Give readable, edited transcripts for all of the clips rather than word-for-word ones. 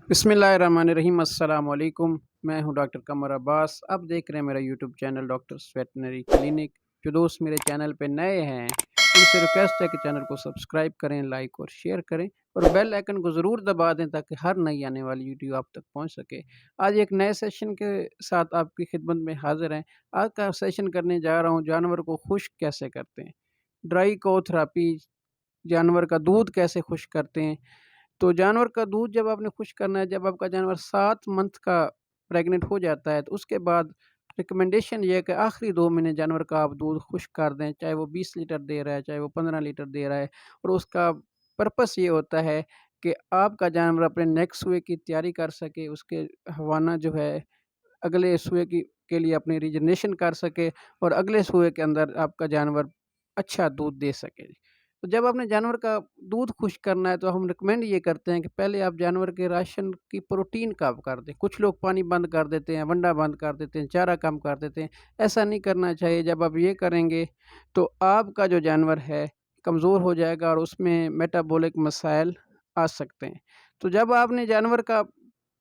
बिस्मिल्लाहिर्रहमानिर्रहीम अस्सलाम वालेकुम। मैं हूं डॉक्टर कमर अब्बास। आप देख रहे हैं मेरा YouTube channel doctors veterinary clinic. जो दोस्त मेरे चैनल पे नए हैं उनसे रिक्वेस्ट है कि चैनल को सब्सक्राइब करें, लाइक और शेयर करें और बेल आइकन को ज़रूर दबा दें ताकि हर नई आने वाली वीडियो आप तक पहुंच सके। आज एक नए सेशन के साथ आपकी खिदमत में हाजिर हैं। आज का सेशन करने जा रहा हूँ जानवर को खुश्क कैसे करते हैं। ड्राई काउ थेरेपी, जानवर का दूध कैसे खुश्क करते हैं। तो जानवर का दूध जब आपने खुश्क करना है, जब आपका जानवर 7 मंथ का प्रेग्नेंट हो जाता है, तो उसके बाद रिकमेंडेशन ये है कि आखिरी 2 महीने जानवर का आप दूध खुश्क कर दें, चाहे वो 20 लीटर दे रहा है, चाहे वो 15 लीटर दे रहा है। और उसका पर्पस ये होता है कि आपका जानवर अपने नेक्स्ट सूए की तैयारी कर सके, उसके हवाना जो है अगले सूए की के लिए अपनी रिजनरेशन कर सके और अगले सूए के अंदर आपका जानवर अच्छा दूध दे सके। तो जब आपने जानवर का दूध खुश्क करना है तो हम रिकमेंड ये करते हैं कि पहले आप जानवर के राशन की प्रोटीन कम कर दें। कुछ लोग पानी बंद कर देते हैं, वंडा बंद कर देते हैं, चारा कम कर देते हैं। ऐसा नहीं करना चाहिए। जब आप ये करेंगे तो आपका जो जानवर है कमज़ोर हो जाएगा और उसमें मेटाबॉलिक मसाइल आ सकते हैं। तो जब आपने जानवर का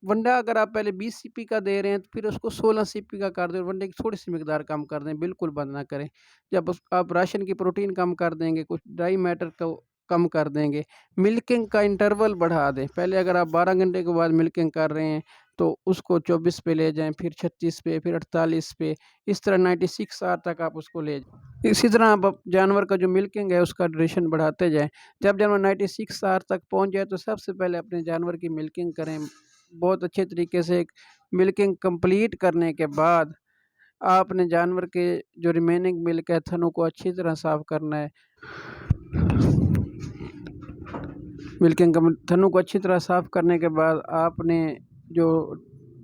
वंडा अगर आप पहले 20 सीपी का दे रहे हैं तो फिर उसको 16 सीपी का कर दें और वनडे की थोड़ी-सी मिकदार कम कर दें, बिल्कुल बंद ना करें। जब उस आप राशन की प्रोटीन कम कर देंगे, कुछ ड्राई मैटर को कम कर देंगे, मिल्किंग का इंटरवल बढ़ा दें। पहले अगर आप 12 घंटे के बाद मिल्किंग कर रहे हैं तो उसको 24 पे ले जाएँ, फिर 36 पे, फिर 48 पे, इस तरह 96 आवर तक आप उसको ले जाएँ। इसी तरह आप जानवर का जो मिल्किंग है उसका ड्यूरेशन बढ़ाते जाएँ। जब जानवर 96 आवर तक पहुँच जाए तो सबसे पहले अपने जानवर की मिल्किंग करें। बहुत अच्छे तरीके से मिल्किंग कंप्लीट करने के बाद आपने जानवर के जो रिमेनिंग मिल्क है थनों को अच्छी तरह साफ़ करना है। मिल्किंग थनों को अच्छी तरह साफ़ करने के बाद आपने जो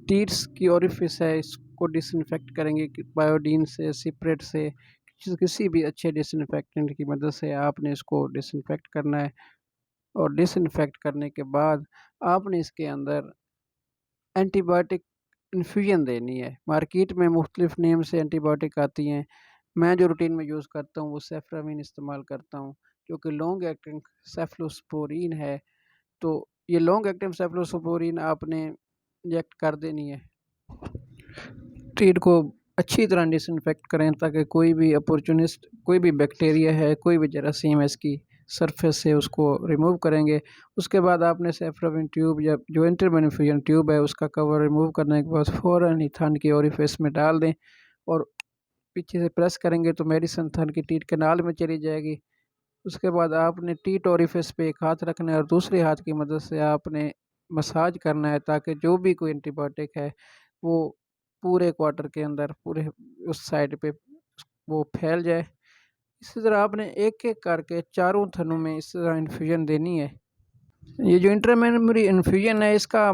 टीट्स की ओरिफिस है इसको डिसइंफेक्ट करेंगे कि बायोडीन से, सिपरेट से, किसी भी अच्छे डिसइंफेक्टेंट की मदद से आपने इसको डिसइंफेक्ट करना है। और डिसइंफेक्ट करने के बाद आपने इसके अंदर एंटीबायोटिक इन्फ्यूजन देनी है। मार्केट में मुख्तलिफ नेम से एंटीबायोटिक आती हैं। मैं जो रूटीन में यूज़ करता हूँ वो सेफ्रामिन इस्तेमाल करता हूँ, जो कि लॉन्ग एक्टिंग सेफ्लोस्पोरीन है। तो ये लॉन्ग एक्टिंग सेफ्लोस्पोरीन आपने इंजेक्ट कर देनी है। ट्रीट को अच्छी तरह डिसइंफेक्ट करें ताकि कोई भी अपॉर्चुनिस्ट, कोई भी बैक्टीरिया है, कोई भी जरासीम है इसकी सरफेस से उसको रिमूव करेंगे। उसके बाद आपने सेफ्रामिन ट्यूब या जो इंटरवेनस इन्फ्यूजन ट्यूब है उसका कवर रिमूव करने के बाद फ़ौरन ही थन की ओरिफिस में डाल दें और पीछे से प्रेस करेंगे तो मेडिसिन थन की टीथ कैनाल में चली जाएगी। उसके बाद आपने टीथ ओरिफिस पे एक हाथ रखना है और दूसरे हाथ की मदद से आपने मसाज करना है ताकि जो भी कोई एंटीबायोटिक है वो पूरे क्वार्टर के अंदर, पूरे उस साइड पे वो फैल जाए। इसी तरह आपने एक-एक करके चारों थनों में इस तरह इन्फ्यूजन देनी है। ये जो इंट्रामेमोरी इन्फ्यूजन है इसका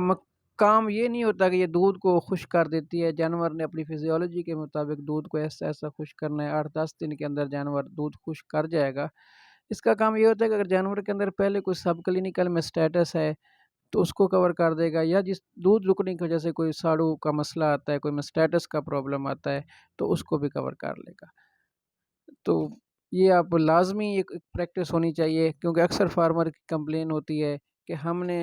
काम ये नहीं होता कि ये दूध को खुश्क कर देती है। जानवर ने अपनी फिजियोलॉजी के मुताबिक दूध को ऐसा-ऐसा खुश्क करना है, 8-10 दिन के अंदर जानवर दूध खुश्क कर जाएगा। इसका काम ये होता है कि अगर जानवर के अंदर पहले कोई सब क्लिनिकल मेस्टाइटिस है तो उसको कवर कर देगा, या जिस दूध रुकने की वजह से कोई साड़ू का मसला आता है, कोई मेस्टाइटिस का प्रॉब्लम आता है तो उसको भी कवर कर लेगा। तो ये आप लाज़मी एक प्रैक्टिस होनी चाहिए, क्योंकि अक्सर फार्मर की कंप्लेन होती है कि हमने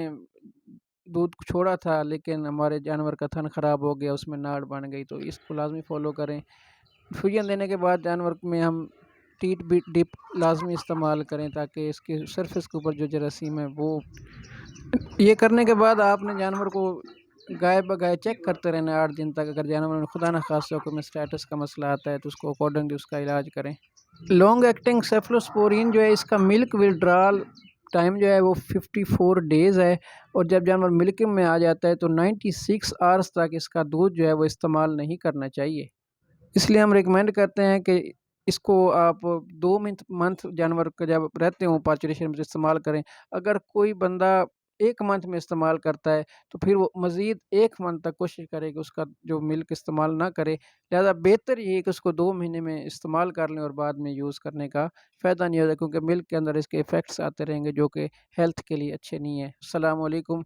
दूध छोड़ा था लेकिन हमारे जानवर का थन ख़राब हो गया, उसमें नाड़ बन गई। तो इसको लाज़मी फ़ॉलो करें। इन्फ्यूजन देने के बाद जानवर में हम टीट बीट डिप लाज़मी इस्तेमाल करें ताकि इसके सरफेस के ऊपर जो जरासीम है वो, ये करने के बाद आपने जानवर को गाय ब गाय चेक करते रहना है 8 दिन तक। अगर जानवर में खुदा न खास्ता कोई मेस्टाइटिस का मसला आता है तो उसको अकॉर्डिंगली उसका इलाज करें। लॉन्ग एक्टिंग सेफ्लोस्पोरिन जो है इसका मिल्क विड्रॉल टाइम जो है वो 54 डेज़ है और जब जानवर मिल्किंग में आ जाता है तो 96 आवर्स तक इसका दूध जो है वो इस्तेमाल नहीं करना चाहिए। इसलिए हम रिकमेंड करते हैं कि इसको आप 2 मंथ जानवर का जब रहते हों पाचुरेशन में इस्तेमाल करें। अगर कोई बंदा 1 मंथ में इस्तेमाल करता है तो फिर वो मज़ीद 1 मंथ तक कोशिश करे कि उसका जो मिल्क इस्तेमाल ना करे। लिहाज़ा बेहतर ये है कि उसको 2 महीने में इस्तेमाल कर लें और बाद में यूज़ करने का फ़ायदा नहीं होता, क्योंकि मिल्क के अंदर इसके इफ़ेक्ट्स आते रहेंगे जो कि हेल्थ के लिए अच्छे नहीं हैं। अस्सलाम वालेकुम।